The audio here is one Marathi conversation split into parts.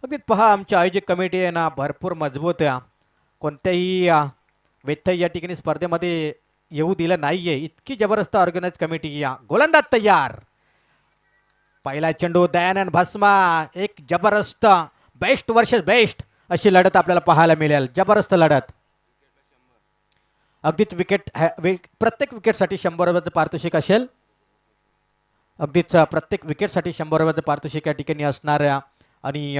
अगदी पहा आमची आयोजक कमिटी आहे ना भरपूर मजबूत आहे. कोणत्याही व्यत्यय या ठिकाणी स्पर्धेमध्ये येऊ दिलं नाहीये. इतकी जबरदस्त ऑर्गनाइज कमिटी या गोलंदाज तयार. पहिला चेंडू दयानंद भस्मा. एक जबरदस्त बेस्ट वर्सेस बेस्ट अशी लढत आपल्याला पाहायला मिळेल. जबरदस्त लढत. अगदीच प्रत्येक विकेटसाठी 100 रुपयाचं पारितोषिक असेल. अगदीच प्रत्येक विकेटसाठी 100 रुपयाचं पारितोषिक या ठिकाणी असणाऱ्या आणि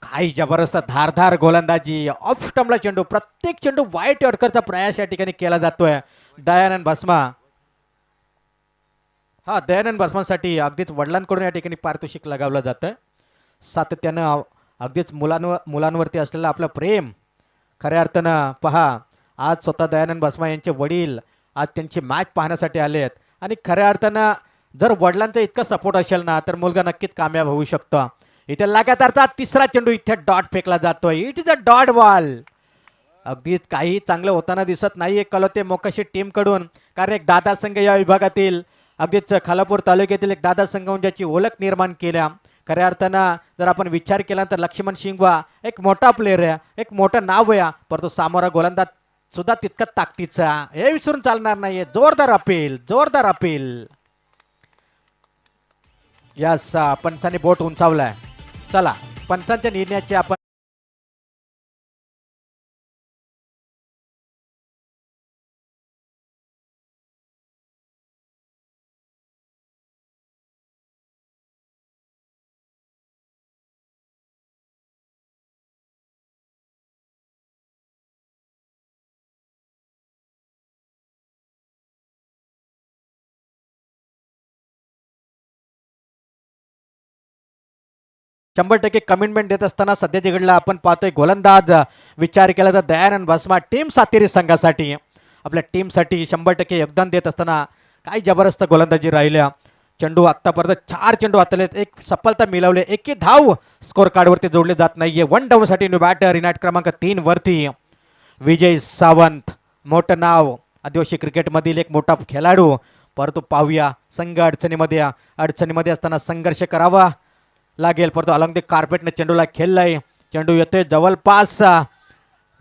काही जबरदस्त धारधार गोलंदाजी. ऑफ स्टंपला चेंडू. प्रत्येक चेंडू वाईट यॉर्करचा प्रयास या ठिकाणी केला जातोय. दयानंद भस्मा. हा दयानंद भस्मासाठी अगदीच वडिलांकडून या ठिकाणी पारितोषिक लगावलं जातं. सातत्यानं अगदीच मुलांवरती असलेलं आपलं प्रेम खऱ्या अर्थानं पहा आज स्वतः दयानंद भस्मा यांचे वडील आज त्यांची मॅच पाहण्यासाठी आले आहेत आणि खऱ्या अर्थानं जर वडिलांचा इतका सपोर्ट असेल ना तर मुलगा नक्कीच कामयाब होऊ शकतो. इथे लगातारचा तिसरा चेंडू इथे डॉट फेकला जातोय. It is a dot ball. अगदीच काही चांगलं होताना दिसत नाहीये कलोते मोकाशी टीमकडून. कारण एक दादा संघ या विभागातील अगदीच खालापूर तालुक्यातील एक दादा संघ म्हणून ज्याची ओळख निर्माण केल्या. खऱ्या अर्थानं जर आपण विचार केला तर लक्ष्मण शिंगवा एक मोठा प्लेअर आहे, एक मोठं नाव आहे, परंतु सामोरा गोलंदाज सुद्धा तितका ताकदीचा. हे विसरून चालणार नाहीये. जोरदार अपील, जोरदार अपील. यस पंचांनी बोट उंचावलाय. चला पंचांच्या निर्णयाची आपण 100% कमिटमेंट देत असताना सध्याच्या घडीला आपण पाहतोय गोलंदाज विचार केला तर दयानंद भस्मा टीम सातेरी संघासाठी आपल्या टीमसाठी 100% योगदान देत असताना काय जबरदस्त गोलंदाजी राहिल्या. चेंडू आतापर्यंत 4 चेंडू हातले, एक सफलता मिळवले, एकही धाव स्कोर कार्डवरती जोडले जात नाहीये. 1 डाऊनसाठी न्यू बॅटर इनाट क्रमांक 3 वरती विजय सावंत. मोठं नाव आदिवासी क्रिकेटमधील एक मोठा खेळाडू. परंतु पाहूया संघ अडचणीमध्ये असताना संघर्ष करावा लागेल. परंतु अलॉंग द कार्पेटने चेंडूला खेळलाय. चेंडू येतोय जवळपास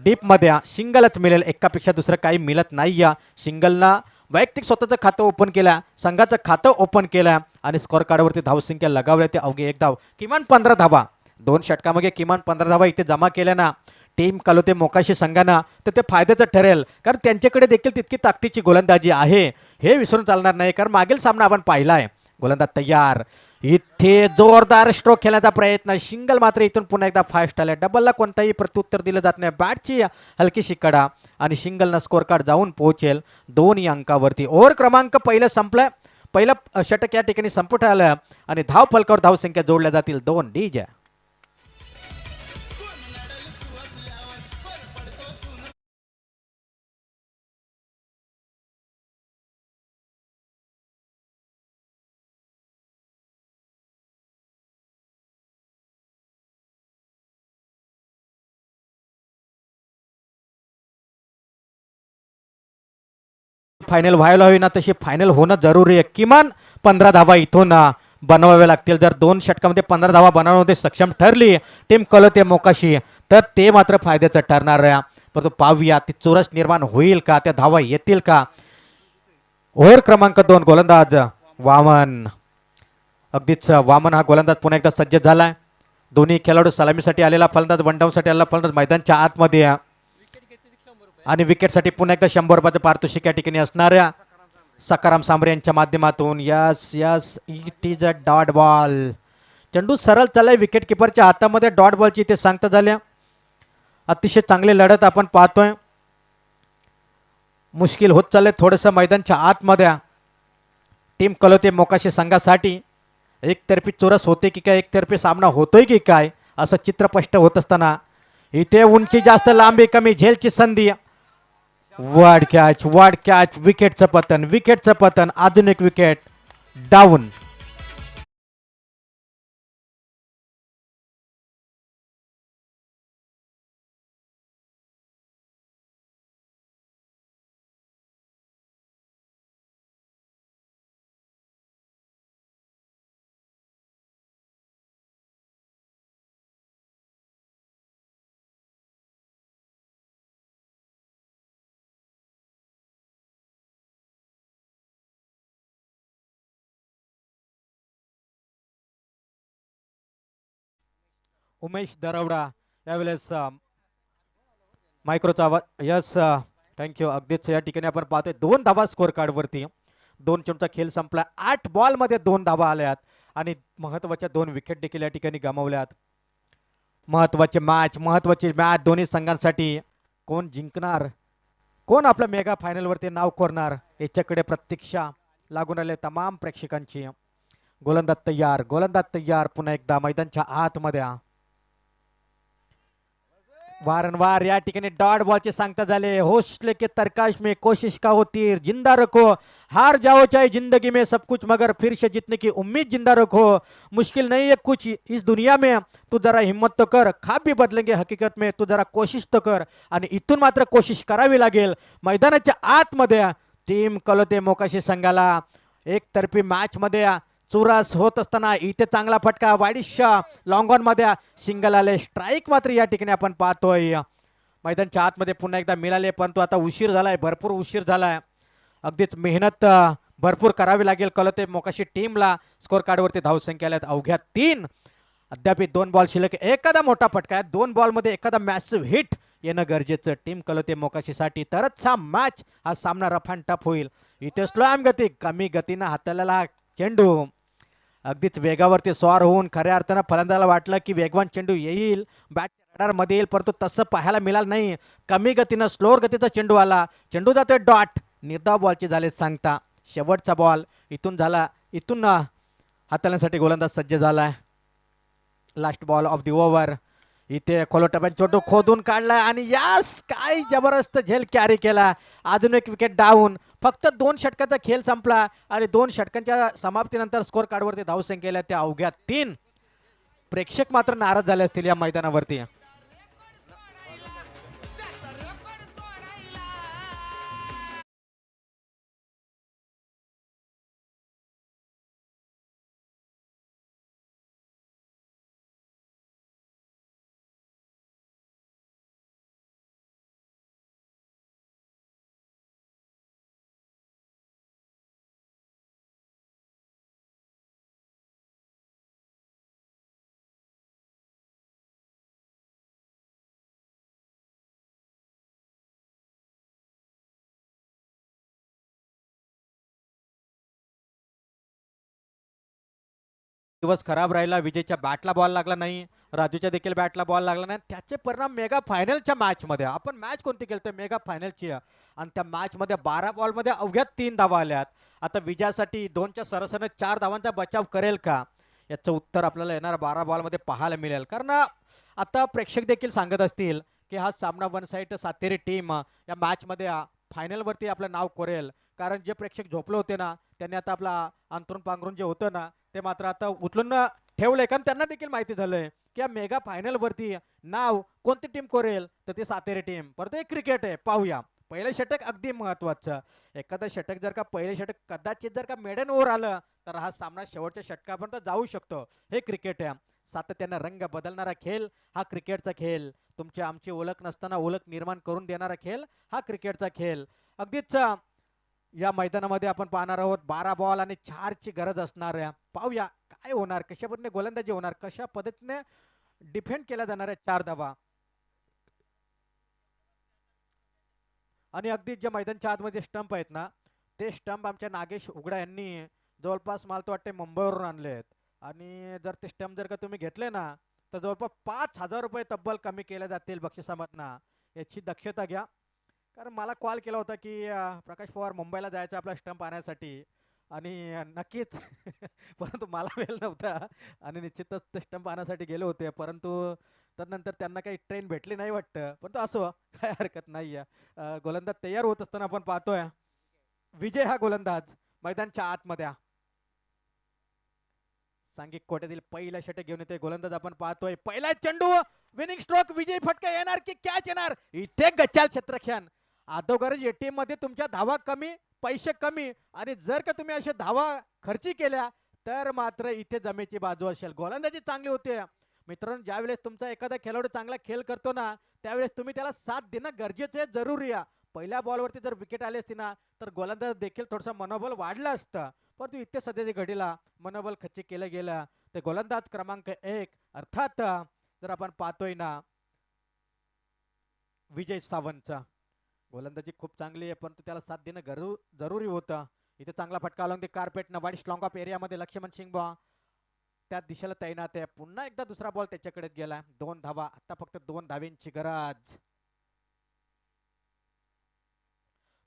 डीपमध्ये. सिंगलच मिळेल, एकापेक्षा दुसरं काही मिळत नाही. या सिंगलना वैयक्तिक स्वतःचं खातं ओपन केलं, संघाचं खातं ओपन केलं आणि स्कोअर कार्डवरती धावसंख्या लगावल्या. ते अवघे एक धाव, किमान 15 धावा. 2 षटकामध्ये किमान 15 धावा इथे जमा केल्या ना टीम कलोते मोकाशी संघांना तर ते फायद्याचं ठरेल. कारण त्यांच्याकडे देखील तितकी ताकदीची गोलंदाजी आहे, हे विसरून चालणार नाही. कारण मागील सामना आपण पाहिला आहे. गोलंदाज तयार. इथे जोरदार स्ट्रोक खेळण्याचा प्रयत्न. सिंगल मात्र इथून पुन्हा एकदा फास्ट आले. डबलला कोणताही प्रत्युत्तर दिलं जात नाही. बॅटची हलकीशी कडा आणि सिंगलनं स्कोअर कार्ड जाऊन पोहोचेल 2 अंकावरती. ओव्हर क्रमांक पहिलं संपलं. पहिलं षटक या ठिकाणी संपुट आलं आणि धाव फलकावर धावसंख्या जोडल्या जातील 2 डीज. फायनल व्हायला होईना तशी फायनल होणं जरुरी आहे. किमान 15 धावा इथून बनवावे लागतील. जर 2 षटकामध्ये 15 धावा बनवण्यामध्ये सक्षम ठरली टीम कलोते मोकाशी तर ते मात्र फायद्याचं ठरणार आहे. परंतु पाहूया ती चोरस निर्माण होईल का, त्या धावा येतील का. ओव्हर क्रमांक 2 गोलंदाज वामन. अगदीच वामन हा गोलंदाज पुन्हा एकदा सज्ज झालाय. दोन्ही खेळाडू सलामीसाठी आलेला फलंदाज, वन डाऊनसाठी आलेला फलंदाज मैदानच्या आतमध्ये आणि विकेटसाठी पुन्हा एकदा 100 रुपयाचं पारितोषिक या ठिकाणी असणाऱ्या सकाराम सांबरे यांच्या माध्यमातून. Yes yes it is a dot ball. चेंडू सरळ चाललाय विकेट किपरच्या हातामध्ये. डॉट बॉलची इथे सांगता झाल्या. अतिशय चांगली लढत आपण पाहतोय. मुश्किल होत चाललंय थोडंसं मैदानच्या आतमध्ये टीम कलोते मोकाशी संघासाठी. एकतर्फी चोरस होते की काय, एकतर्फी सामना होतोय की काय असं चित्र स्पष्ट होत असताना इथे उंची जास्त, लांबी कमी, झेलची संधी. वाड कॅच, विकेटचं पतन, आधुनिक विकेट डाऊन. उमेश दरवडा यावेळेस मायक्रोचा आवाज यस थँक्यू. अगदीच या ठिकाणी आपण पाहतोय 2 धावा स्कोर कार्डवरती. 2 चेंडूचा खेळ संपला. 8 बॉलमध्ये 2 धावा आल्यात आणि महत्वाच्या 2 विकेट देखील या ठिकाणी गमावल्यात. महत्वाची मॅच दोन्ही संघांसाठी. कोण जिंकणार, कोण आपल्या मेगा फायनलवरती नाव कोरणार याच्याकडे प्रतीक्षा लागून आले तमाम प्रेक्षकांची. गोलंदाज तयार पुन्हा एकदा मैदानच्या आतमध्ये. वारंवार या ठिकाणी डॉट बॉलचे सांगता झाले. हौसले के तरकाश में कोशिश का हो तीर जिंदा रखो, हार जाओ चाहे जिंदगी में सब कुछ मगर फिर से जीतने की उम्मीद जिंदा रखो. मुश्किल नहीं है कुछ इस दुनिया में, तू जरा हिम्मत तो कर, खाब भी बदलेंगे हकीकत में, तू जरा कोशिश तो कर. आणि इथून मात्र कोशिश करावी लागेल. मैदानाच्या आतमध्ये टीम कलोते मोकाशी संघाला एकतर्फी मॅच मध्ये चुरास होत असताना इथे चांगला फटका वाईडिशा लॉंग ऑन मध्ये सिंगल आले. स्ट्राईक मात्र या ठिकाणी आपण पाहतोय मैदानच्या आतमध्ये पुन्हा एकदा मिळाले, परंतु आता उशीर झालाय, भरपूर उशीर झालाय. अगदीच मेहनत भरपूर करावी लागेल कलोते मोकाशी टीमला. स्कोर कार्डवरती धावसंख्या आल्यात अवघ्या 3. अद्याप 2 बॉल शिल्लक. एखादा मोठा फटका आहे, 2 बॉलमध्ये एखादा मॅसिव्ह हिट येणं गरजेचं टीम कलोते मोकाशीसाठी. तरच हा सामना रफ अँड टफ होईल. इथे स्लोम गती, कमी गतीनं हाताळलेला चेंडू अगदीच वेगावरती स्वार होऊन खऱ्या अर्थानं फलंदाला वाटलं की वेगवान चेंडू येईल, बॅटच्या रडारमध्ये येईल, परंतु तसं पाहायला मिळालं नाही. कमी गतीनं स्लोअर गतीचा चेंडू आला. चेंडू जातोय डॉट. निर्धाव बॉलची झाले सांगता. शेवटचा बॉल इथून झाला. इथून हाताळण्यासाठी गोलंदाज सज्ज झालाय. Last ball of the over. इथे कोलोटबॅन चेंडू खोदून काढलाय आणि यास काय जबरदस्त झेल कॅरी केला. अजून एक विकेट डाऊन. फक्त 2 षटकाचा खेळ संपला आणि 2 षटकांच्या समाप्तीनंतर स्कोर कार्डवरती धावसंख्या त्या अवघ्या 3. प्रेक्षक मात्र नाराज झाले असतील या मैदानावरती. दिवस खराब राहिला. विजयच्या बॅटला बॉल लागला नाही, राजूच्या देखील बॅटला बॉल लागला नाही. त्याचे परिणाम मेगा फायनलच्या मॅचमध्ये. आपण मॅच कोणती खेळतोय, मेगा फायनलची, आणि त्या मॅचमध्ये 12 बॉलमध्ये अवघ्या 3 धावा आल्यात. आता विजयासाठी 2च्या सरसरीने 4 धावांचा बचाव करेल का, याचं उत्तर आपल्याला येणार 12 बॉलमध्ये पाहायला मिळेल. कारण आता प्रेक्षक देखील सांगत असतील की हा सामना वन साईड सातेरी टीम या मॅचमध्ये फायनलवरती आपलं नाव कोरेल. कारण जे प्रेक्षक झोपले होते ना, त्यांनी आता आपला अंतरून पांघरून जे होतं ना, ते मात्र आता उचलून ठेवलंय. कारण त्यांना देखील माहिती झालंय की या मेगा फायनलवरती नाव कोणती टीम कोरेल, तर ती सातेरी टीम. परत एक क्रिकेट आहे, पाहूया. पहिलं षटक अगदी महत्वाचं. एखादं षटक जर का पहिले षटक कदाचित जर का मेडन ओव्हर आलं तर हा सामना शेवटच्या षटकापर्यंत जाऊ शकतो. हे क्रिकेट आहे. सातत्यानं रंग बदलणारा खेळ हा क्रिकेटचा खेळ. तुमची आमची ओळख नसताना ओळख निर्माण करून देणारा खेळ हा क्रिकेटचा खेळ. अगदीच या मैदानामध्ये आपण पाहणार आहोत 12 बॉल आणि 4ची गरज असणार आहे. पाहूया काय होणार, कशा पद्धतीने गोलंदाजी होणार, कशा पद्धतीने डिफेंड केल्या जाणार आहे 4 धावा. आणि अगदी जे मैदानच्या आतमध्ये स्टंप आहेत ना, ते स्टंप आमच्या नागेश उघडा यांनी जवळपास मला तर वाटते मुंबईवरून आणले आहेत. आणि जर ते स्टंप जर का तुम्ही घेतले ना, तर जवळपास 5,000 रुपये तब्बल कमी केले जातील बक्षिसामधनं. याची दक्षता घ्या. कारण मला कॉल केला होता की प्रकाश पवार मुंबईला जायचं आपला स्टंप आणण्यासाठी, आणि नक्कीच परंतु मला वेळ नव्हता आणि निश्चितच ते स्टंप आणण्यासाठी गेले होते. परंतु त्यानंतर त्यांना काही ट्रेन भेटली नाही वाटतं. पण तो असो, काय हरकत नाही आहे. गोलंदाज तयार होत असताना आपण पाहतोय विजय हा गोलंदाज मैदानच्या आतमध्ये. सांघिक कोट्यातील पहिला षटक घेऊन येते गोलंदाज आपण पाहतोय. पहिला चेंडू, विनिंग स्ट्रोक, विजय फटका येणार की कॅच येणार, इथे गच्चाल क्षेत्रक्षण. अगोदरच एटीएम मध्ये तुमच्या धावा कमी, पैसे कमी, आणि जर का तुम्ही अशा धावा खर्ची केल्या तर मात्र इथे जमेची बाजू असेल. गोलंदाजी चांगली होते मित्रांनो. ज्यावेळेस तुमचा एखादा खेळाडू चांगला खेळ करतो ना, त्यावेळेस तुम्ही त्याला साथ देणं गरजेचं आहे, जरुरी आहे. पहिल्या बॉलवरती जर विकेट आली असती ना, तर गोलंदाज देखील थोडंसं मनोबल वाढलं असतं. परंतु इथे सध्याच्या घडीला मनोबल खच्ची केलं गेलं. ते गोलंदाज क्रमांक 1 अर्थात जर आपण पाहतोय ना विजय सावंतचा गोलंदाजी खूप चांगली आहे, परंतु त्याला साथ देणं जरुरी होतं. इथे चांगला फटका लावून ते कार्पेटनं वाईट स्लॉंग ऑफ एरियामध्ये लक्ष्मण सिंगबा त्या दिशेला तैनात आहे. पुन्हा एकदा दुसरा बॉल त्याच्याकडे गेला. 2 धावा, आता फक्त 2 धावेंची गरज,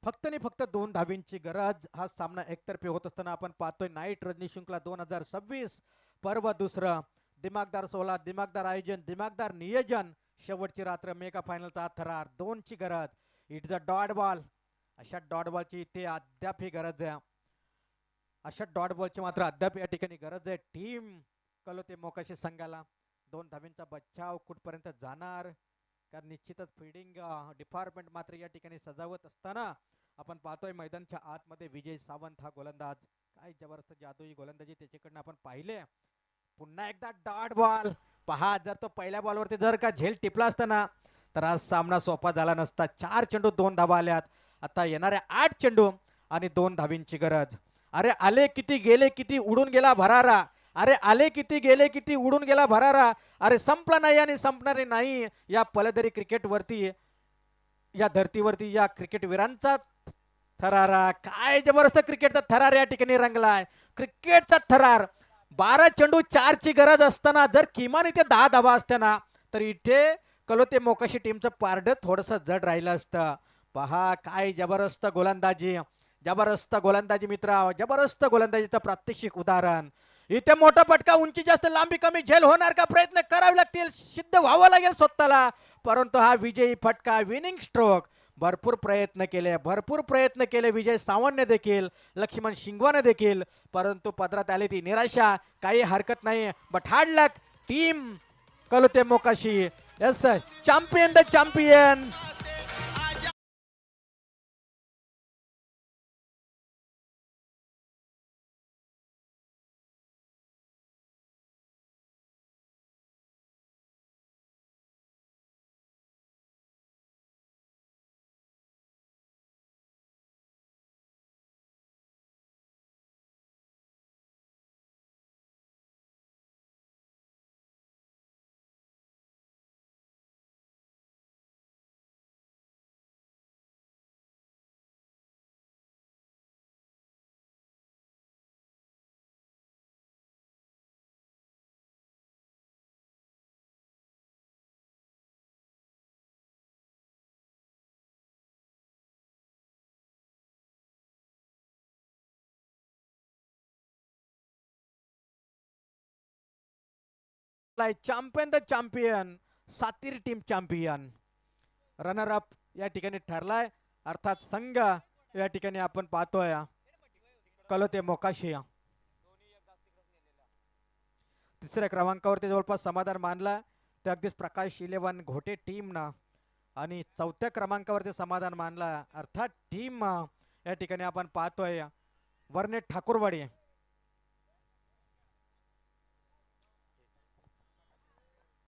फक्त आणि फक्त 2 धावेंची गरज. हा सामना एकतर्फी होत असताना आपण पाहतोय नाईट रणजी शृंखला 2026 पर्व दुसरं. दिमागदार 16, दिमागदार आयोजन, दिमागदार नियोजन, शेवटची रात्र, मेगा फायनलचा हा थरार, 2ची गरज. It's a dot ball. अशा डॉट बॉलची इथे अद्याप ही गरज आहे. अशा डॉट बॉलची मात्र अद्याप या ठिकाणी गरज आहे टीम कलोते मोकाशी संघाला. 2 धावेंचा बचाव कुठपर्यंत जाणार, कारण निश्चितच फिल्डिंग डिपार्टमेंट मात्र या ठिकाणी सजावत असताना आपण पाहतोय मैदानच्या आतमध्ये विजय सावंत हा गोलंदाज. काय जबरदस्त जादुई गोलंदाजी त्याच्याकडनं आपण पाहिले. पुन्हा एकदा डॉट बॉल पहा, जर तो पहिल्या बॉलवरती जर का झेल टिपला असता ना तर आज सामना सोपा झाला नसता. 4 चेंडू 2 धावा आल्यात. आता येणाऱ्या 8 चेंडू आणि 2 धावींची गरज. अरे आले किती गेले किती उडून गेला भरारा. अरे आले किती गेले किती उडून गेला भरारा. अरे संपला नाही आणि संपणारे नाही या पलदरी क्रिकेटवरती, या धर्तीवरती या क्रिकेटवीरांचा थरारा. काय जबरदस्त क्रिकेटचा थरार या ठिकाणी रंगलाय. क्रिकेटचा थरार. 12 चेंडू 4ची गरज असताना जर किमान इथे 10 धावा असत्या ना तर इथे कलोते मोकाशी टीमचं पारड थोडंसं जड राहिलं असतं. पहा काय जबरदस्त गोलंदाजी, जबरदस्त गोलंदाजी मित्रा, जबरदस्त गोलंदाजीचं प्रात्यक्षिक उदाहरण. इथे मोठा फटका, उंची जास्त, लांबी कमी, झेल होणार का, प्रयत्न करावे लागतील, सिद्ध व्हावं लागेल स्वतःला, परंतु हा विजयी फटका, विनिंग स्ट्रोक. भरपूर प्रयत्न केले, भरपूर प्रयत्न केले विजय सावंतने देखील, लक्ष्मण शिंगवाने देखील, परंतु पदरात आली ती निराशा. काही हरकत नाही, but hard luck team Kalote Mokashi. Yes champion the champion. Champion the champion, सातीर टीम चॅम्पियन. रनर अप या ठिकाणी ठरलाय, अर्थात संघ या ठिकाणी आपण पाहतोय कलोते मोकाशी. तिसऱ्या क्रमांकावरती जवळपास समाधान मानला ते अगदीच प्रकाश 11 घोटे टीमनं, आणि 4थ्या क्रमांकावरती समाधान मानला अर्थात टीम या ठिकाणी आपण पाहतोय वर्णे ठाकूरवाडी.